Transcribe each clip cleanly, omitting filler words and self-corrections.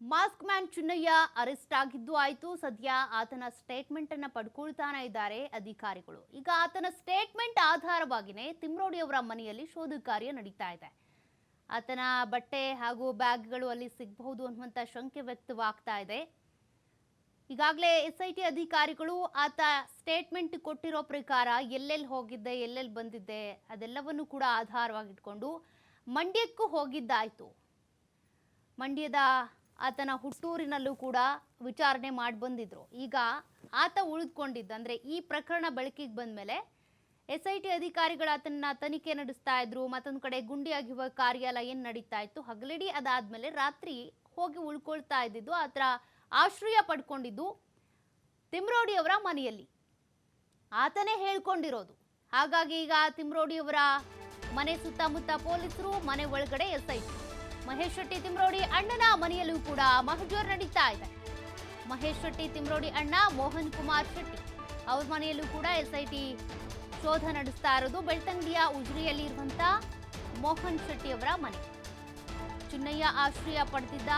Mask man Chinnaiah arrest ಆಗಿದ್ದು ಆಯ್ತು. ಸದ್ಯ ಆತನ ಸ್ಟೇಟ್ಮೆಂಟ್ ಅನ್ನ ಪಡ್ಕೊಳ್ತಾನೆ ಇದ್ದಾರೆ ಅಧಿಕಾರಿಗಳು. ಈಗ ಆತನ ಸ್ಟೇಟ್ಮೆಂಟ್ ಆಧಾರವಾಗಿನೇ ತಿಮ್ರೋಡಿ ಅವರ ಮನೆಯಲ್ಲಿ ಶೋಧ ಕಾರ್ಯ ನಡೀತಾ ಇದೆ. ಆತನ ಬಟ್ಟೆ ಹಾಗೂ ಬ್ಯಾಗ್ಗಳು ಅಲ್ಲಿ ಸಿಗಬಹುದು ಅನ್ನುವಂತ ಶಂಕೆ ವ್ಯಕ್ತವಾಗ್ತಾ ಇದೆ. ಈಗಾಗಲೇ ಎಸ್ಐಟಿ ಅಧಿಕಾರಿಗಳು ಆತ ಸ್ಟೇಟ್ಮೆಂಟ್ ಕೊಟ್ಟಿರೋ ಪ್ರಕಾರ ಎಲ್ಲೆಲ್ಲಿ ಹೋಗಿದ್ದೆ, ಎಲ್ಲೆಲ್ಲಿ ಬಂದಿದ್ದೆ ಅದೆಲ್ಲವನ್ನು ಕೂಡ ಆಧಾರವಾಗಿಟ್ಕೊಂಡು ಮಂಡ್ಯಕ್ಕೂ ಹೋಗಿದ್ದಾಯ್ತು. ಮಂಡ್ಯದ ಆತನ ಹುಟ್ಟೂರಿನಲ್ಲೂ ಕೂಡ ವಿಚಾರಣೆ ಮಾಡಿ ಬಂದಿದ್ರು. ಈಗ ಆತ ಉಳಿದುಕೊಂಡಿದ್ದ ಅಂದರೆ ಈ ಪ್ರಕರಣ ಬೆಳಕಿಗೆ ಬಂದ ಮೇಲೆ ಎಸ್ಐಟಿ ಅಧಿಕಾರಿಗಳು ಆತನ ತನಿಖೆ ನಡೆಸ್ತಾ ಇದ್ರು. ಮತ್ತೊಂದು ಕಡೆ ಗುಂಡಿ ಅಗೆಯುವ ಕಾರ್ಯಾಲಯ ಏನು ನಡೀತಾ ಇತ್ತು ಹಗಲಿಡಿ, ಅದಾದ್ಮೇಲೆ ರಾತ್ರಿ ಹೋಗಿ ಉಳ್ಕೊಳ್ತಾ ಇದ್ದಿದ್ದು, ಆತರ ಆಶ್ರಯ ಪಡ್ಕೊಂಡಿದ್ದು ತಿಮ್ರೋಡಿ ಅವರ ಮನೆಯಲ್ಲಿ ಆತನೇ ಹೇಳ್ಕೊಂಡಿರೋದು. ಹಾಗಾಗಿ ಈಗ ತಿಮ್ರೋಡಿ ಅವರ ಮನೆ ಸುತ್ತಮುತ್ತ ಪೊಲೀಸರು, ಮನೆ ಒಳಗಡೆ ಎಸ್ಐಟಿ. ಮಹೇಶ್ ಶೆಟ್ಟಿ ತಿಮ್ರೋಡಿ ಅಣ್ಣನ ಮನೆಯಲ್ಲೂ ಕೂಡ ಮಹಜರ್ ನಡೀತಾ ಇದೆ. ಮಹೇಶ್ ಶೆಟ್ಟಿ ತಿಮ್ರೋಡಿ ಅಣ್ಣ ಮೋಹನ್ ಕುಮಾರ್ ಶೆಟ್ಟಿ ಅವ್ರ ಮನೆಯಲ್ಲೂ ಕೂಡ ಎಸ್ಐಟಿ ಶೋಧ ನಡೆಸ್ತಾ ಇರೋದು. ಬೆಳ್ತಂಗಡಿಯ ಉಜ್ರಿಯಲ್ಲಿ ಇರುವಂತ ಮೋಹನ್ ಶೆಟ್ಟಿ ಅವರ ಮನೆ, ಚಿನ್ನಯ್ಯ ಆಶ್ರಯ ಪಡೆದಿದ್ದ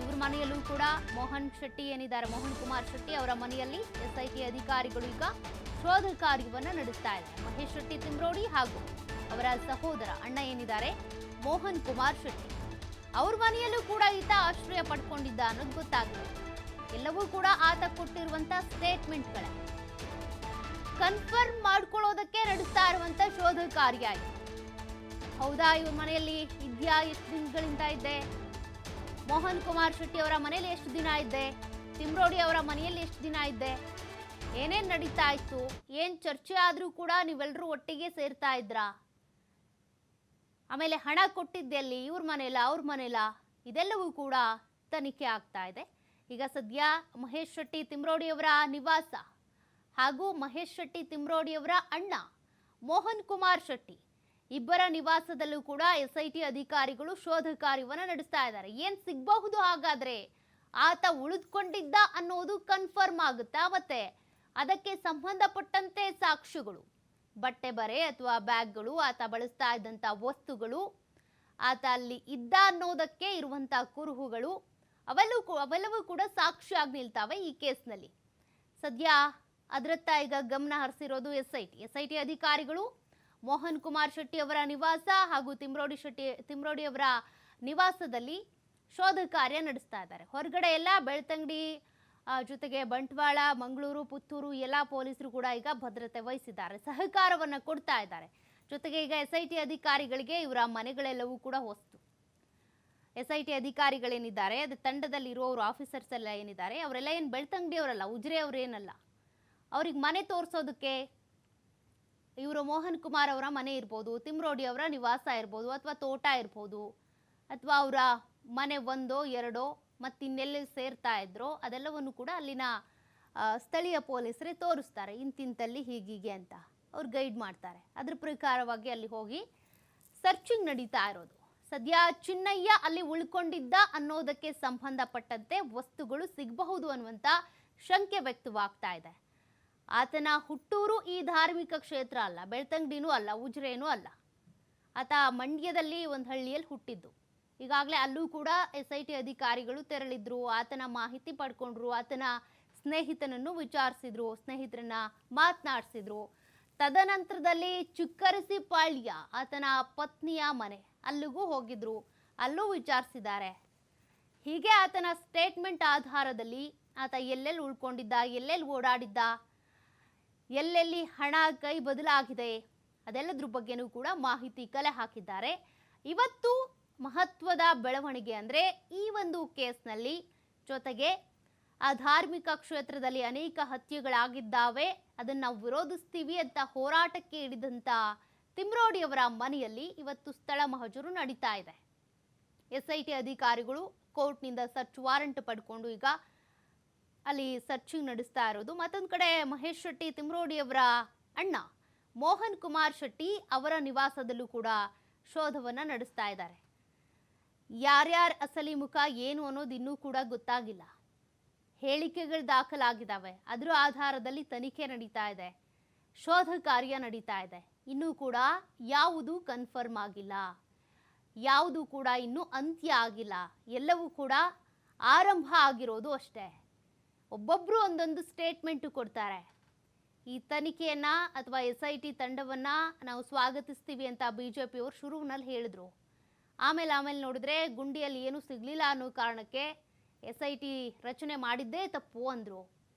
ಇವ್ರ ಮನೆಯಲ್ಲೂ ಕೂಡ ಮೋಹನ್ ಶೆಟ್ಟಿ ಏನಿದ್ದಾರೆ, ಮೋಹನ್ ಕುಮಾರ್ ಶೆಟ್ಟಿ ಅವರ ಮನೆಯಲ್ಲಿ ಎಸ್ಐಟಿ ಅಧಿಕಾರಿಗಳು ಈಗ ಶೋಧ ಕಾರ್ಯವನ್ನ ನಡೆಸ್ತಾ ಇದ್ದಾರೆ. ಮಹೇಶ್ ಶೆಟ್ಟಿ ತಿಮ್ರೋಡಿ ಹಾಗೂ ಅವರ ಸಹೋದರ ಅಣ್ಣ ಏನಿದ್ದಾರೆ ಮೋಹನ್ ಕುಮಾರ್ ಶೆಟ್ಟಿ ಅವ್ರ ಮನೆಯಲ್ಲೂ ಕೂಡ ಈತ ಆಶ್ರಯ ಪಡ್ಕೊಂಡಿದ್ದ ಅನ್ನೋದು ಗೊತ್ತಾಗಿದೆ. ಎಲ್ಲವೂ ಕೂಡ ಆತ ಕೊಟ್ಟಿರುವಂತ ಸ್ಟೇಟ್ಮೆಂಟ್ಗಳೇ ಕನ್ಫರ್ಮ್ ಮಾಡ್ಕೊಳ್ಳೋದಕ್ಕೆ ನಡೆಸ್ತಾ ಇರುವಂತ ಶೋಧ ಕಾರ್ಯ ಇದೆ. ಹೌದಾ, ಇವ್ರ ಮನೆಯಲ್ಲಿ ಇದ್ಯಾ, ಎಷ್ಟು ದಿನಗಳಿಂದ ಇದ್ದೆ, ಮೋಹನ್ ಕುಮಾರ್ ಶೆಟ್ಟಿ ಅವರ ಮನೆಯಲ್ಲಿ ಎಷ್ಟು ದಿನ ಇದ್ದೆ, ತಿಮ್ರೋಡಿ ಅವರ ಮನೆಯಲ್ಲಿ ಎಷ್ಟು ದಿನ ಇದ್ದೆ, ಏನೇನ್ ನಡೀತಾ ಇತ್ತು, ಏನ್ ಚರ್ಚೆ ಆದ್ರೂ ಕೂಡ ನೀವೆಲ್ಲರೂ ಒಟ್ಟಿಗೆ ಸೇರ್ತಾ ಇದ್ರಾ, ಆಮೇಲೆ ಹಣ ಕೊಟ್ಟಿದ್ದೆಲ್ಲಿ, ಇವ್ರ ಮನೆಯಲ್ಲ ಅವ್ರ ಮನೆಯಲ್ಲ, ಇದೆಲ್ಲವೂ ಕೂಡ ತನಿಖೆ ಆಗ್ತಾ ಇದೆ. ಈಗ ಸದ್ಯ ಮಹೇಶ್ ಶೆಟ್ಟಿ ತಿಮ್ರೋಡಿ ಅವರ ನಿವಾಸ ಹಾಗೂ ಮಹೇಶ್ ಶೆಟ್ಟಿ ತಿಮ್ರೋಡಿ ಅವರ ಅಣ್ಣ ಮೋಹನ್ ಕುಮಾರ್ ಶೆಟ್ಟಿ ಇಬ್ಬರ ನಿವಾಸದಲ್ಲೂ ಕೂಡ ಎಸ್ಐಟಿ ಅಧಿಕಾರಿಗಳು ಶೋಧ ಕಾರ್ಯವನ್ನು ನಡೆಸ್ತಾ ಇದ್ದಾರೆ. ಏನ್ ಸಿಗಬಹುದು, ಹಾಗಾದ್ರೆ ಆತ ಉಳಿದುಕೊಂಡಿದ್ದ ಅನ್ನೋದು ಕನ್ಫರ್ಮ್ ಆಗುತ್ತಾ, ಮತ್ತೆ ಅದಕ್ಕೆ ಸಂಬಂಧಪಟ್ಟಂತೆ ಸಾಕ್ಷ್ಯಗಳು, ಬಟ್ಟೆ ಬರೆ ಅಥವಾ ಬ್ಯಾಗ್ಗಳು, ಆತ ಬಳಸ್ತಾ ಇದ್ದಂಥ ವಸ್ತುಗಳು, ಆತ ಅಲ್ಲಿ ಇದ್ದ ಅನ್ನೋದಕ್ಕೆ ಇರುವಂಥ ಕುರುಹುಗಳು, ಅವೆಲ್ಲವೂ ಕೂಡ ಸಾಕ್ಷಿಯಾಗಿ ನಿಲ್ತಾವೆ ಈ ಕೇಸ್ನಲ್ಲಿ. ಸದ್ಯ ಅದರತ್ತ ಈಗ ಗಮನ ಹರಿಸಿರೋದು ಎಸ್ಐಟಿ ಅಧಿಕಾರಿಗಳು ಮೋಹನ್ ಕುಮಾರ್ ಶೆಟ್ಟಿ ಅವರ ನಿವಾಸ ಹಾಗೂ ತಿಮ್ರೋಡಿ ಅವರ ನಿವಾಸದಲ್ಲಿ ಶೋಧ ಕಾರ್ಯ ನಡೆಸ್ತಾ ಇದ್ದಾರೆ. ಹೊರಗಡೆ ಎಲ್ಲ ಬೆಳ್ತಂಗಡಿ ಜೊತೆಗೆ ಬಂಟ್ವಾಳ, ಮಂಗಳೂರು, ಪುತ್ತೂರು ಎಲ್ಲ ಪೊಲೀಸರು ಕೂಡ ಈಗ ಭದ್ರತೆ ವಹಿಸಿದ್ದಾರೆ, ಸಹಕಾರವನ್ನು ಕೊಡ್ತಾ ಇದ್ದಾರೆ. ಜೊತೆಗೆ ಈಗ ಎಸ್ಐಟಿ ಅಧಿಕಾರಿಗಳಿಗೆ ಇವರ ಮನೆಗಳೆಲ್ಲವೂ ಕೂಡ ಹೊಸ್ತು. ಎಸ್ಐಟಿ ಅಧಿಕಾರಿಗಳೇನಿದ್ದಾರೆ, ಅದು ತಂಡದಲ್ಲಿ ಇರುವವರು ಆಫೀಸರ್ಸ್ ಎಲ್ಲ ಏನಿದ್ದಾರೆ ಅವರೆಲ್ಲ ಏನು ಬೆಳ್ತಂಗಡಿಯವರಲ್ಲ, ಉಜ್ರೆ ಅವರೇನಲ್ಲ. ಅವ್ರಿಗೆ ಮನೆ ತೋರಿಸೋದಕ್ಕೆ ಇವರು ಮೋಹನ್ ಕುಮಾರ್ ಅವರ ಮನೆ ಇರ್ಬೋದು, ತಿಮ್ರೋಡಿ ಅವರ ನಿವಾಸ ಇರ್ಬೋದು, ಅಥವಾ ತೋಟ ಇರ್ಬೋದು, ಅಥವಾ ಅವರ ಮನೆ ಒಂದೋ ಎರಡೋ ಮತ್ತಿನ್ನೆಲ್ಲಿ ಸೇರ್ತಾ ಇದ್ರೋ ಅದೆಲ್ಲವನ್ನು ಕೂಡ ಅಲ್ಲಿನ ಸ್ಥಳೀಯ ಪೊಲೀಸರೇ ತೋರಿಸ್ತಾರೆ. ಇಂತಿಂತಲ್ಲಿ ಹೀಗೀಗೆ ಅಂತ ಅವ್ರು ಗೈಡ್ ಮಾಡ್ತಾರೆ. ಅದ್ರ ಪ್ರಕಾರವಾಗಿ ಅಲ್ಲಿ ಹೋಗಿ ಸರ್ಚಿಂಗ್ ನಡೀತಾ ಇರೋದು. ಸದ್ಯ ಚಿನ್ನಯ್ಯ ಅಲ್ಲಿ ಉಳ್ಕೊಂಡಿದ್ದ ಅನ್ನೋದಕ್ಕೆ ಸಂಬಂಧಪಟ್ಟಂತೆ ವಸ್ತುಗಳು ಸಿಗಬಹುದು ಅನ್ನುವಂಥ ಶಂಕೆ ವ್ಯಕ್ತವಾಗ್ತಾ ಇದೆ. ಆತನ ಹುಟ್ಟೂರು ಈ ಧಾರ್ಮಿಕ ಕ್ಷೇತ್ರ ಅಲ್ಲ, ಬೆಳ್ತಂಗಡಿನೂ ಅಲ್ಲ, ಉಜ್ರೇನೂ ಅಲ್ಲ. ಆತ ಮಂಡ್ಯದಲ್ಲಿ ಒಂದು ಹಳ್ಳಿಯಲ್ಲಿ ಹುಟ್ಟಿದ್ದು. ಈಗಾಗಲೇ ಅಲ್ಲೂ ಕೂಡ ಎಸ್ಐಟಿ ಅಧಿಕಾರಿಗಳು ತೆರಳಿದ್ರು, ಆತನ ಮಾಹಿತಿ ಪಡ್ಕೊಂಡ್ರು, ಆತನ ಸ್ನೇಹಿತನನ್ನು ವಿಚಾರಿಸಿದ್ರು, ಸ್ನೇಹಿತರನ್ನ ಮಾತನಾಡಿಸಿದ್ರು. ತದನಂತರದಲ್ಲಿ ಚಿಕ್ಕರಸಿಪಾಳ್ಯ ಆತನ ಪತ್ನಿಯ ಮನೆ ಅಲ್ಲಿಗೂ ಹೋಗಿದ್ರು, ಅಲ್ಲೂ ವಿಚಾರಿಸಿದ್ದಾರೆ. ಹೀಗೆ ಆತನ ಸ್ಟೇಟ್ಮೆಂಟ್ ಆಧಾರದಲ್ಲಿ ಆತ ಎಲ್ಲೆಲ್ಲಿ ಉಳ್ಕೊಂಡಿದ್ದ, ಎಲ್ಲೆಲ್ಲಿ ಓಡಾಡಿದ್ದ, ಎಲ್ಲೆಲ್ಲಿ ಹಣ ಕೈ ಬದಲಾಗಿದೆ ಅದೆಲ್ಲದ್ರ ಬಗ್ಗೆನೂ ಕೂಡ ಮಾಹಿತಿ ಕಲೆ ಹಾಕಿದ್ದಾರೆ. ಇವತ್ತು ಮಹತ್ವದ ಬೆಳವಣಿಗೆ ಅಂದರೆ ಈ ಒಂದು ಕೇಸ್ನಲ್ಲಿ ಜೊತೆಗೆ ಆ ಧಾರ್ಮಿಕ ಕ್ಷೇತ್ರದಲ್ಲಿ ಅನೇಕ ಹತ್ಯೆಗಳಾಗಿದ್ದಾವೆ, ಅದನ್ನು ನಾವು ವಿರೋಧಿಸ್ತೀವಿ ಅಂತ ಹೋರಾಟಕ್ಕೆ ಇಳಿದಂಥ ತಿಮ್ರೋಡಿ ಅವರ ಮನೆಯಲ್ಲಿ ಇವತ್ತು ಸ್ಥಳ ಮಹಜರು ನಡೀತಾ ಇದೆ. ಎಸ್ಐಟಿ ಅಧಿಕಾರಿಗಳು ಕೋರ್ಟ್ನಿಂದ ಸರ್ಚ್ ವಾರೆಂಟ್ ಪಡ್ಕೊಂಡು ಈಗ ಅಲ್ಲಿ ಸರ್ಚಿಂಗ್ ನಡೆಸ್ತಾ ಇರೋದು. ಮತ್ತೊಂದು ಕಡೆ ಮಹೇಶ್ ಶೆಟ್ಟಿ ತಿಮ್ರೋಡಿ ಅವರ ಅಣ್ಣ ಮೋಹನ್ ಕುಮಾರ್ ಶೆಟ್ಟಿ ಅವರ ನಿವಾಸದಲ್ಲೂ ಕೂಡ ಶೋಧವನ್ನು ನಡೆಸ್ತಾ ಇದ್ದಾರೆ. ಯಾರ್ಯಾರ ಅಸಲಿ ಮುಖ ಏನು ಅನ್ನೋದು ಇನ್ನೂ ಕೂಡ ಗೊತ್ತಾಗಿಲ್ಲ. ಹೇಳಿಕೆಗಳು ದಾಖಲಾಗಿದ್ದಾವೆ, ಅದರ ಆಧಾರದಲ್ಲಿ ತನಿಖೆ ನಡೀತಾ ಇದೆ, ಶೋಧ ಕಾರ್ಯ ನಡೀತಾ ಇದೆ. ಇನ್ನೂ ಕೂಡ ಯಾವುದು ಕನ್ಫರ್ಮ್ ಆಗಿಲ್ಲ, ಯಾವುದು ಕೂಡ ಇನ್ನೂ ಅಂತ್ಯ ಆಗಿಲ್ಲ. ಎಲ್ಲವೂ ಕೂಡ ಆರಂಭ ಆಗಿರೋದು ಅಷ್ಟೇ. ಒಬ್ಬೊಬ್ಬರು ಒಂದೊಂದು ಸ್ಟೇಟ್ಮೆಂಟು ಕೊಡ್ತಾರೆ. ಈ ತನಿಖೆಯನ್ನ ಅಥವಾ SIT ತಂಡವನ್ನ ನಾವು ಸ್ವಾಗತಿಸ್ತೀವಿ ಅಂತ BJPಯವರು ಶುರುವಿನಲ್ಲಿ ಹೇಳಿದ್ರು. ಆಮೇಲೆ ನೋಡಿದ್ರೆ ಗುಂಡಿಯಲ್ಲಿ ಏನೂ ಸಿಗಲಿಲ್ಲ ಅನ್ನೋ ಕಾರಣಕ್ಕೆ SIT ರಚನೆ ಮಾಡಿದ್ದೇ ತಪ್ಪು ಅಂದರು.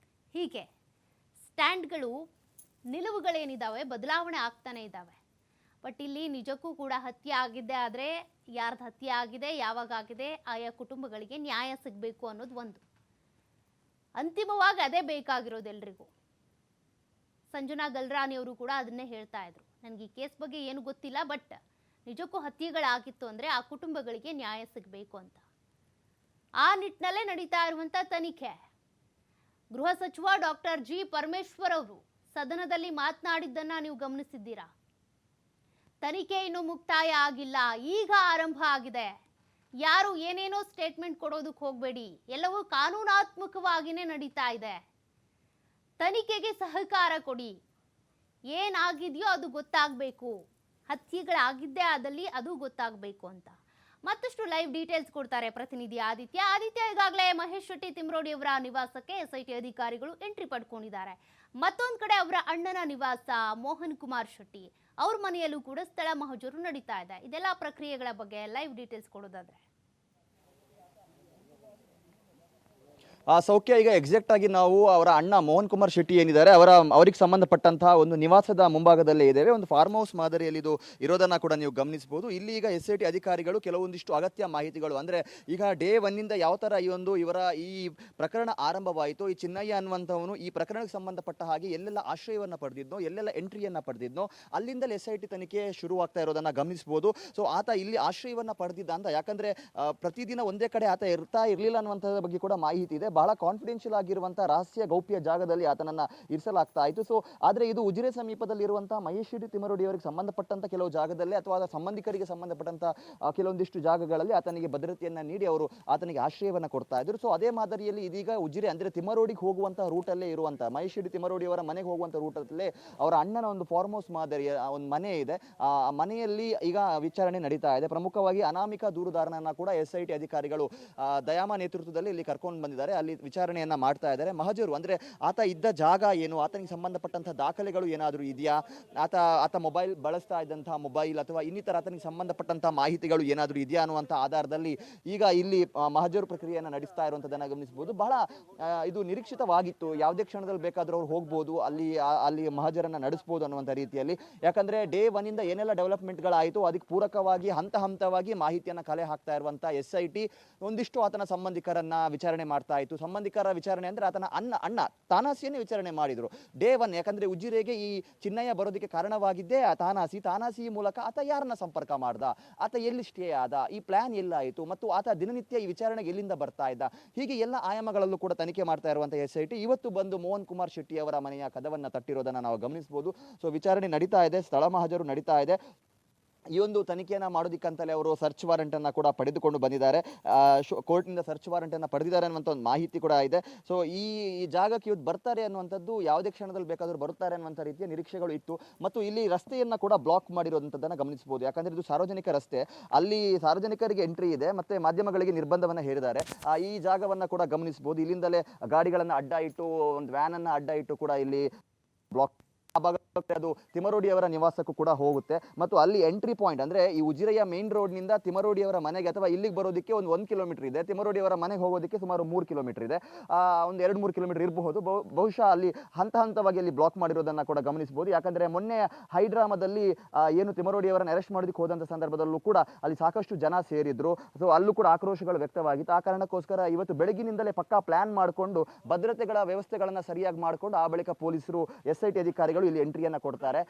ಹೀಗೆ ಸ್ಟ್ಯಾಂಡ್ಗಳು, ನಿಲುವುಗಳೇನಿದ್ದಾವೆ ಬದಲಾವಣೆ ಆಗ್ತಾನೆ ಇದ್ದಾವೆ. ಬಟ್ ಇಲ್ಲಿ ನಿಜಕ್ಕೂ ಕೂಡ ಹತ್ಯೆ ಆಗಿದ್ದೇ ಆದರೆ ಯಾರ್ದು ಹತ್ಯೆ ಆಗಿದೆ, ಯಾವಾಗ ಆಗಿದೆ, ಆಯಾ ಕುಟುಂಬಗಳಿಗೆ ನ್ಯಾಯ ಸಿಗಬೇಕು ಅನ್ನೋದು ಒಂದು. ಅಂತಿಮವಾಗಿ ಅದೇ ಬೇಕಾಗಿರೋದು ಎಲ್ರಿಗೂ. ಸಂಜನಾ ಗಲ್ರಾನಿ ಅವರು ಕೂಡ ಅದನ್ನೇ ಹೇಳ್ತಾ ಇದ್ರು. ನನಗೆ ಈ ಕೇಸ್ ಬಗ್ಗೆ ಏನು ಗೊತ್ತಿಲ್ಲ, ಬಟ್ ನಿಜಕ್ಕೂ ಹತ್ಯೆಗಳಾಗಿತ್ತು ಅಂದರೆ ಆ ಕುಟುಂಬಗಳಿಗೆ ನ್ಯಾಯ ಸಿಗಬೇಕು ಅಂತ. ಆ ನಿಟ್ಟಿನಲ್ಲೇ ನಡೀತಾ ಇರುವಂಥ ತನಿಖೆ. ಗೃಹ ಸಚಿವ ಡಾಕ್ಟರ್ G. ಪರಮೇಶ್ವರ್ ಅವರು ಸದನದಲ್ಲಿ ಮಾತನಾಡಿದ್ದನ್ನ ನೀವು ಗಮನಿಸಿದ್ದೀರಾ. ತನಿಖೆ ಇನ್ನೂ ಮುಕ್ತಾಯ ಆಗಿಲ್ಲ, ಈಗ ಆರಂಭ ಆಗಿದೆ. ಯಾರು ಏನೇನೋ ಸ್ಟೇಟ್ಮೆಂಟ್ ಕೊಡೋದಕ್ಕೆ ಹೋಗಬೇಡಿ, ಎಲ್ಲವೂ ಕಾನೂನಾತ್ಮಕವಾಗಿಯೇ ನಡೀತಾ ಇದೆ. ತನಿಖೆಗೆ ಸಹಕಾರ ಕೊಡಿ. ಏನಾಗಿದೆಯೋ ಅದು ಗೊತ್ತಾಗಬೇಕು. ಹತ್ಯೆಗಳಾಗಿದ್ದೇ ಆದಲ್ಲಿ ಅದು ಗೊತ್ತಾಗಬೇಕು ಅಂತ. ಮತ್ತಷ್ಟು ಲೈವ್ ಡೀಟೇಲ್ಸ್ ಕೊಡ್ತಾರೆ ಪ್ರತಿನಿಧಿ ಆದಿತ್ಯ. ಈಗಾಗಲೇ ಮಹೇಶ್ ಶೆಟ್ಟಿ ತಿಮ್ರೋಡಿ ಅವರ ನಿವಾಸಕ್ಕೆ SIT ಅಧಿಕಾರಿಗಳು ಎಂಟ್ರಿ ಪಡ್ಕೊಂಡಿದ್ದಾರೆ. ಮತ್ತೊಂದು ಕಡೆ ಅವರ ಅಣ್ಣನ ನಿವಾಸ ಮೋಹನ್ ಕುಮಾರ್ ಶೆಟ್ಟಿ ಅವ್ರ ಮನೆಯಲ್ಲೂ ಕೂಡ ಸ್ಥಳ ಮಹಜರು ನಡೀತಾ ಇದೆ. ಇದೆಲ್ಲ ಪ್ರಕ್ರಿಯೆಗಳ ಬಗ್ಗೆ ಲೈವ್ ಡೀಟೇಲ್ಸ್ ಕೊಡೋದಾದ್ರೆ ಸೌಖ್ಯ, ಈಗ ಎಕ್ಸಾಕ್ಟ್ ಆಗಿ ನಾವು ಅವರ ಅಣ್ಣ ಮೋಹನ್ ಕುಮಾರ್ ಶೆಟ್ಟಿ ಏನಿದ್ದಾರೆ ಅವರಿಗೆ ಸಂಬಂಧಪಟ್ಟಂತಹ ಒಂದು ನಿವಾಸದ ಮುಂಭಾಗದಲ್ಲೇ ಇದ್ದೇವೆ. ಒಂದು ಫಾರ್ಮ್ ಹೌಸ್ ಮಾದರಿಯಲ್ಲಿ ಇದು ಇರೋದನ್ನ ಕೂಡ ನೀವು ಗಮನಿಸಬಹುದು. ಇಲ್ಲಿ ಈಗ SIT ಅಧಿಕಾರಿಗಳು ಕೆಲವೊಂದಿಷ್ಟು ಅಗತ್ಯ ಮಾಹಿತಿಗಳು, ಅಂದ್ರೆ ಈಗ ಡೇ 1 ಯಾವ ತರ ಇವರ ಈ ಪ್ರಕರಣ ಆರಂಭವಾಯಿತು, ಈ ಚಿನ್ನಯ್ಯ ಅನ್ನುವಂಥವನು ಈ ಪ್ರಕರಣಕ್ಕೆ ಸಂಬಂಧಪಟ್ಟ ಹಾಗೆ ಎಲ್ಲೆಲ್ಲ ಆಶ್ರಯವನ್ನ ಪಡೆದಿದ್ನೋ, ಎಲ್ಲೆಲ್ಲ ಎಂಟ್ರಿಯನ್ನ ಪಡೆದಿದ್ನೋ, ಅಲ್ಲಿಂದಲೇ SIT ತನಿಖೆ ಶುರುವಾಗ್ತಾ ಇರೋದನ್ನ ಗಮನಿಸಬಹುದು. ಸೊ ಆತ ಇಲ್ಲಿ ಆಶ್ರಯವನ್ನ ಪಡೆದಿದ್ದ ಅಂತ, ಯಾಕಂದ್ರೆ ಪ್ರತಿದಿನ ಒಂದೇ ಕಡೆ ಆತ ಇರ್ತಾ ಇರಲಿಲ್ಲ ಅನ್ನುವಂಥದ್ರ ಬಗ್ಗೆ ಕೂಡ ಮಾಹಿತಿ ಇದೆ. ಬಹಳ ಕಾನ್ಫಿಡೆನ್ಷಿಯಲ್ ಆಗಿರುವಂತಹ ರಹಸ್ಯ ಗೌಪ್ಯ ಜಾಗದಲ್ಲಿ ಆತನನ್ನ ಇರಿಸಲಾಗ್ತಾ ಇತ್ತು. ಸೊ ಆದ್ರೆ ಇದು ಉಜಿರೆ ಸಮೀಪದಲ್ಲಿರುವಂತಹ ಮಹೇಶ್ ಶೆಟ್ಟಿ ತಿಮರೋಡಿ ಅವರಿಗೆ ಸಂಬಂಧಪಟ್ಟಂತ ಕೆಲವು ಜಾಗದಲ್ಲಿ ಅಥವಾ ಸಂಬಂಧಿಕರಿಗೆ ಸಂಬಂಧಪಟ್ಟಂತ ಕೆಲವೊಂದಿಷ್ಟು ಜಾಗಗಳಲ್ಲಿ ಆತನಿಗೆ ಭದ್ರತೆಯನ್ನ ನೀಡಿ ಅವರು ಆತನಿಗೆ ಆಶ್ರಯವನ್ನ ಕೊಡ್ತಾ ಇದ್ರು. ಸೊ ಅದೇ ಮಾದರಿಯಲ್ಲಿ ಇದೀಗ ಉಜಿರೆ ಅಂದ್ರೆ ತಿಮರೋಡಿಗೆ ಹೋಗುವಂತಹ ರೂಟ್ ಅಲ್ಲೇ ಇರುವಂತಹ ಮಹೇಶ್ ಶೆಟ್ಟಿ ತಿಮರೋಡಿ ಅವರ ಮನೆಗೆ ಹೋಗುವಂತಹ ರೂಟ್ ಅಲ್ಲೇ ಅವರ ಅಣ್ಣನ ಒಂದು ಫಾರ್ಮ್ ಹೌಸ್ ಮಾದರಿಯ ಒಂದು ಮನೆ ಇದೆ. ಆ ಮನೆಯಲ್ಲಿ ಈಗ ವಿಚಾರಣೆ ನಡೀತಾ ಇದೆ. ಪ್ರಮುಖವಾಗಿ ಅನಾಮಿಕಾ ದೂರುದಾರನನ್ನ ಕೂಡ SIT ಅಧಿಕಾರಿಗಳು ದಯಾಮ ನೇತೃತ್ವದಲ್ಲಿ ಇಲ್ಲಿ ಕರ್ಕೊಂಡು ಬಂದಿದ್ದಾರೆ. ಅಲ್ಲಿ ವಿಚಾರಣೆಯನ್ನ ಮಾಡ್ತಾ ಇದ್ದಾರೆ. ಮಹಜರು ಅಂದ್ರೆ ಆತ ಇದ್ದ ಜಾಗ ಏನು, ಆತನಿಗೆ ಸಂಬಂಧಪಟ್ಟಂತಹ ದಾಖಲೆಗಳು ಏನಾದರೂ ಇದೆಯಾ, ಆತ ಮೊಬೈಲ್ ಬಳಸ್ತಾ ಇದ್ದಂತಹ ಮೊಬೈಲ್ ಅಥವಾ ಇನ್ನಿತರ ಆತನಿಗೆ ಸಂಬಂಧಪಟ್ಟಂತಹ ಮಾಹಿತಿಗಳು ಏನಾದರೂ ಇದೆಯಾ ಅನ್ನುವಂಥ ಆಧಾರದಲ್ಲಿ ಈಗ ಇಲ್ಲಿ ಮಹಜರು ಪ್ರಕ್ರಿಯೆಯನ್ನು ನಡೆಸ್ತಾ ಇರುವಂಥದ್ದನ್ನು ಗಮನಿಸಬಹುದು. ಬಹಳ ಇದು ನಿರೀಕ್ಷಿತವಾಗಿತ್ತು. ಯಾವುದೇ ಕ್ಷಣದಲ್ಲಿ ಬೇಕಾದರೂ ಅವ್ರು ಹೋಗ್ಬೋದು, ಅಲ್ಲಿ ಮಹಜರನ್ನು ನಡೆಸ್ಬೋದು ಅನ್ನುವಂಥ ರೀತಿಯಲ್ಲಿ. ಯಾಕಂದ್ರೆ ಡೇ 1 ಏನೆಲ್ಲ ಡೆವಲಪ್ಮೆಂಟ್ಗಳಾಯಿತು ಅದಕ್ಕೆ ಪೂರಕವಾಗಿ ಹಂತವಾಗಿ ಮಾಹಿತಿಯನ್ನು ಕಲೆ ಹಾಕ್ತಾ ಇರುವಂಥ SIT ಒಂದಿಷ್ಟು ಆತನ ಸಂಬಂಧಿಕರನ್ನ ವಿಚಾರಣೆ ಮಾಡ್ತಾ ಇತ್ತು. ಸಂಬಂಧಿಕರ ವಿಚಾರಣೆ ಅಂದ್ರೆ ಆತನ ಅಣ್ಣ ತಾನಾಸಿಯನ್ನೇ ವಿಚಾರಣೆ ಮಾಡಿದ್ರು ಡೇ 1. ಯಾಕಂದ್ರೆ ಉಜಿರೆಗೆ ಈ ಚಿನ್ನಯ್ಯ ಬರೋದಕ್ಕೆ ಕಾರಣವಾಗಿದ್ದೇ ಆ ತಾನಾಸಿ ಮೂಲಕ ಆತ ಯಾರನ್ನ ಸಂಪರ್ಕ ಮಾಡ್ದ, ಆತ ಎಲ್ಲಿ ಸ್ಟೇ ಆದ, ಈ ಪ್ಲಾನ್ ಎಲ್ಲಾಯಿತು, ಮತ್ತು ಆತ ದಿನನಿತ್ಯ ಈ ವಿಚಾರಣೆಗೆ ಎಲ್ಲಿಂದ ಬರ್ತಾ ಇದ್ದ, ಹೀಗೆ ಎಲ್ಲ ಆಯಾಮಗಳಲ್ಲೂ ಕೂಡ ತನಿಖೆ ಮಾಡ್ತಾ ಇರುವಂತಹ SIT ಇವತ್ತು ಬಂದು ಮೋಹನ್ ಕುಮಾರ್ ಶೆಟ್ಟಿ ಅವರ ಮನೆಯ ಕದವನ್ನ ತಟ್ಟಿರೋದನ್ನ ನಾವು ಗಮನಿಸಬಹುದು. ಸೊ ವಿಚಾರಣೆ ನಡೀತಾ ಇದೆ, ಸ್ಥಳ ಮಹಜರು ನಡೀತಾ ಇದೆ. ಈ ಒಂದು ತನಿಖೆಯನ್ನು ಮಾಡೋದಕ್ಕಂತಲೇ ಅವರು ಸರ್ಚ್ ವಾರೆಂಟ್ ಅನ್ನು ಕೂಡ ಪಡೆದುಕೊಂಡು ಬಂದಿದ್ದಾರೆ. ಕೋರ್ಟ್ನಿಂದ ಸರ್ಚ್ ವಾರೆಂಟ್ ಅನ್ನು ಪಡೆದಿದ್ದಾರೆ ಅನ್ನುವಂಥ ಒಂದು ಮಾಹಿತಿ ಕೂಡ ಇದೆ. ಸೊ ಈ ಜಾಗಕ್ಕೆ ಇವತ್ತು ಬರ್ತಾರೆ ಅನ್ನುವಂಥದ್ದು, ಯಾವುದೇ ಕ್ಷಣದಲ್ಲಿ ಬೇಕಾದರೂ ಬರುತ್ತಾರೆ ಅನ್ನುವಂಥ ರೀತಿಯ ನಿರೀಕ್ಷೆಗಳು ಇತ್ತು. ಮತ್ತು ಇಲ್ಲಿ ರಸ್ತೆಯನ್ನು ಕೂಡ ಬ್ಲಾಕ್ ಮಾಡಿರೋದಂಥದ್ದನ್ನು ಗಮನಿಸಬಹುದು. ಯಾಕಂದರೆ ಇದು ಸಾರ್ವಜನಿಕ ರಸ್ತೆ, ಅಲ್ಲಿ ಸಾರ್ವಜನಿಕರಿಗೆ ಎಂಟ್ರಿ ಇದೆ, ಮತ್ತು ಮಾಧ್ಯಮಗಳಿಗೆ ನಿರ್ಬಂಧವನ್ನು ಹೇರಿದ್ದಾರೆ. ಈ ಜಾಗವನ್ನು ಕೂಡ ಗಮನಿಸಬಹುದು. ಇಲ್ಲಿಂದಲೇ ಗಾಡಿಗಳನ್ನು ಅಡ್ಡ ಇಟ್ಟು, ಒಂದು ವ್ಯಾನನ್ನು ಅಡ್ಡ ಇಟ್ಟು ಕೂಡ ಇಲ್ಲಿ ಬ್ಲಾಕ್ ಅದು ತಿಮರೋಡಿ ಅವರ ನಿವಾಸಕ್ಕೂ ಕೂಡ ಹೋಗುತ್ತೆ. ಮತ್ತು ಅಲ್ಲಿ ಎಂಟ್ರಿ ಪಾಯಿಂಟ್ ಅಂದ್ರೆ ಈ ಉಜಿರೆಯ ಮೇನ್ ರೋಡ್ ನಿಂದ ತಿಮರೋಡಿ ಅವರ ಮನೆಗೆ ಅಥವಾ ಇಲ್ಲಿಗೆ ಬರೋದಕ್ಕೆ ಒಂದು 1 ಕಿಲೋಮೀಟರ್ ಇದೆ. ತಿಮರೋಡಿ ಅವರ ಮನೆಗೆ ಹೋಗೋದಕ್ಕೆ ಸುಮಾರು 3 ಕಿಲೋಮೀಟರ್ ಇದೆ. ಒಂದು 2-3 ಕಿಲೋಮೀಟರ್ ಇರಬಹುದು. ಬಹುಶಃ ಅಲ್ಲಿ ಹಂತವಾಗಿ ಅಲ್ಲಿ ಬ್ಲಾಕ್ ಮಾಡಿರೋದನ್ನ ಕೂಡ ಗಮನಿಸಬಹುದು. ಯಾಕಂದ್ರೆ ಮೊನ್ನೆ ಹೈಡ್ರಾಮಾದಲ್ಲಿ ಏನು ತಿಮರೋಡಿ ಅವರನ್ನು ಅರೆಸ್ಟ್ ಮಾಡೋದಕ್ಕೆ ಹೋದಂತ ಸಂದರ್ಭದಲ್ಲೂ ಕೂಡ ಅಲ್ಲಿ ಸಾಕಷ್ಟು ಜನ ಸೇರಿದ್ರು. ಸೊ ಅಲ್ಲೂ ಕೂಡ ಆಕ್ರೋಶಗಳು ವ್ಯಕ್ತವಾಗಿತ್ತು. ಆ ಕಾರಣಕ್ಕೋಸ್ಕರ ಇವತ್ತು ಬೆಳಗಿನಿಂದಲೇ ಪಕ್ಕಾ ಪ್ಲಾನ್ ಮಾಡಿಕೊಂಡು ಭದ್ರತೆಗಳ ವ್ಯವಸ್ಥೆಗಳನ್ನ ಸರಿಯಾಗಿ ಮಾಡಿಕೊಂಡು ಆ ಬಳಿಕ ಪೊಲೀಸರು SIT ಅಧಿಕಾರಿಗಳು ಇಲ್ಲಿ ಎಂಟ್ರಿಯನ್ನ ಕೊಡ್ತಾರೆ.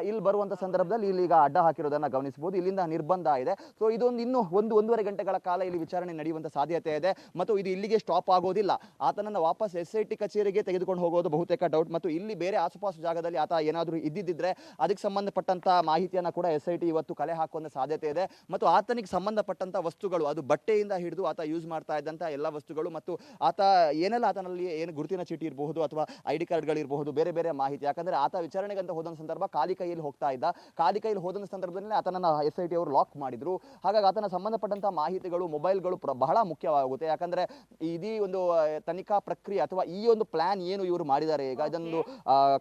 ಇಲ್ಲಿ ಬರುವಂತ ಸಂದರ್ಭದಲ್ಲಿ ಇಲ್ಲಿ ಈಗ ಅಡ್ಡ ಹಾಕಿರೋದನ್ನ ಗಮನಿಸಬಹುದು. ಇಲ್ಲಿಂದ ನಿರ್ಬಂಧ ಇದೆ. ಸೊ ಇದೊಂದು ಇನ್ನೂ 1-1.5 ಗಂಟೆಗಳ ಕಾಲ ಇಲ್ಲಿ ವಿಚಾರಣೆ ನಡೆಯುವಂತ ಸಾಧ್ಯತೆ ಇದೆ. ಮತ್ತು ಇದು ಇಲ್ಲಿಗೆ ಸ್ಟಾಪ್ ಆಗೋದಿಲ್ಲ. ಆತನನ್ನ ವಾಪಸ್ SIT ಕಚೇರಿಗೆ ತೆಗೆದುಕೊಂಡು ಹೋಗೋದು ಬಹುತೇಕ ಡೌಟ್. ಮತ್ತು ಇಲ್ಲಿ ಬೇರೆ ಆಸುಪಾಸು ಜಾಗದಲ್ಲಿ ಆತ ಏನಾದರೂ ಇದ್ದಿದ್ರೆ ಅದಕ್ಕೆ ಸಂಬಂಧಪಟ್ಟಂತ ಮಾಹಿತಿಯನ್ನ ಕೂಡ SIT ಇವತ್ತು ಕಲೆ ಹಾಕುವಂತ ಸಾಧ್ಯತೆ ಇದೆ. ಮತ್ತು ಆತನಿಗೆ ಸಂಬಂಧಪಟ್ಟಂತ ವಸ್ತುಗಳು, ಅದು ಬಟ್ಟೆಯಿಂದ ಹಿಡಿದು ಆತ ಯೂಸ್ ಮಾಡ್ತಾ ಇದ್ದಂತ ಎಲ್ಲ ವಸ್ತುಗಳು, ಮತ್ತು ಆತ ಏನೆಲ್ಲ ಆತನಲ್ಲಿ ಏನು ಗುರುತಿನ ಚೀಟಿ ಇರಬಹುದು ಅಥವಾ ID ಕಾರ್ಡ್ಗಳಿರಬಹುದು, ಬೇರೆ ಬೇರೆ ಮಾಹಿತಿ. ಯಾಕಂದ್ರೆ ಆತ ವಿಚಾರಣೆಗೆ ಅಂತ ಹೋದಂಥ ಸಂದರ್ಭ ಖಾಲಿ ಕೈಯಲ್ಲಿ ಹೋಗ್ತಾ ಇದ್ದ. ಖಾಲಿ ಕೈಯಲ್ಲಿ ಹೋದಂಥ ಸಂದರ್ಭದಲ್ಲಿ ಆತನನ್ನು SIT ಅವರು ಲಾಕ್ ಮಾಡಿದ್ರು. ಹಾಗಾಗಿ ಆತನ ಸಂಬಂಧಪಟ್ಟಂತಹ ಮಾಹಿತಿಗಳು, ಮೊಬೈಲ್ಗಳು ಬಹಳ ಮುಖ್ಯವಾಗುತ್ತೆ. ಯಾಕಂದ್ರೆ ಇದೀ ಒಂದು ತನಿಖಾ ಪ್ರಕ್ರಿಯೆ ಅಥವಾ ಈ ಒಂದು ಪ್ಲಾನ್ ಏನು ಇವರು ಮಾಡಿದ್ದಾರೆ ಈಗ ಇದೊಂದು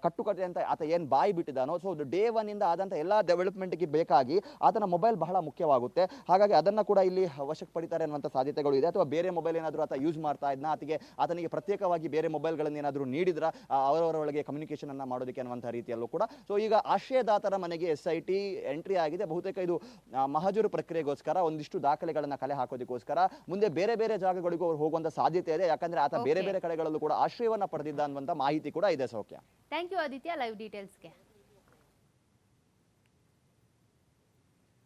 ಕಟ್ಟುಕತೆ ಅಂತ ಆತ ಏನು ಬಾಯಿ ಬಿಟ್ಟಿದ್ದಾನೋ, ಸೊ ಡೇ ಒನ್ ಇಂದ ಆದಂಥ ಎಲ್ಲ ಡೆವಲಪ್ಮೆಂಟ್ಗೆ ಬೇಕಾಗಿ ಆತನ ಮೊಬೈಲ್ ಬಹಳ ಮುಖ್ಯವಾಗುತ್ತೆ. ಹಾಗಾಗಿ ಅದನ್ನ ಕೂಡ ಇಲ್ಲಿ ವಶಕ್ಕೆ ಪಡಿತಾರೆ ಅನ್ನುವಂಥ ಸಾಧ್ಯತೆಗಳು ಇದೆ. ಅಥವಾ ಬೇರೆ ಮೊಬೈಲ್ ಏನಾದರೂ ಆತ ಯೂಸ್ ಮಾಡ್ತಾ ಇದ್ನ, ಆತನಿಗೆ ಪ್ರತ್ಯೇಕವಾಗಿ ಬೇರೆ ಮೊಬೈಲ್ಗಳನ್ನು ಏನಾದರೂ ನೀಡಿದ್ರ ಅವರವರೊಳಗೆ ಕಮ್ಯುನಿಕೇಶನ್ ಅನ್ನ ಮಾಡೋದಕ್ಕೆ ಅನ್ನುವಂಥ ರೀತಿಯಲ್ಲೂ ಕೂಡ. ಸೊ ಈಗ ಆಶ್ರಯದಾತರ ಮನೆಗೆ SIT ಎಂಟ್ರಿ ಆಗಿದೆ. ಬಹುತೇಕ ಇದು ಮಹಜರು ಪ್ರಕ್ರಿಯೆಗೋಸ್ಕರ ಒಂದಿಷ್ಟು ದಾಖಲೆಗಳನ್ನ ಕಲೆ ಹಾಕೋದಕ್ಕೋಸ್ಕರ ಮುಂದೆ ಬೇರೆ ಬೇರೆ ಜಾಗಗಳಿಗೂ ಅವ್ರು ಹೋಗುವಂತ ಸಾಧ್ಯತೆ ಇದೆ. ಯಾಕಂದ್ರೆ ಆತ ಬೇರೆ ಬೇರೆ ಕಡೆಗಳಲ್ಲೂ ಕೂಡ ಆಶ್ರಯವನ್ನ ಪಡೆದಿದ್ದ ಅನ್ನುವಂಥ ಮಾಹಿತಿ ಕೂಡ ಇದೆ. ಸೌಖ್ಯ, ಥ್ಯಾಂಕ್ ಯು ಆದಿತ್ಯ ಲೈವ್ ಡೀಟೇಲ್ಸ್ಗೆ.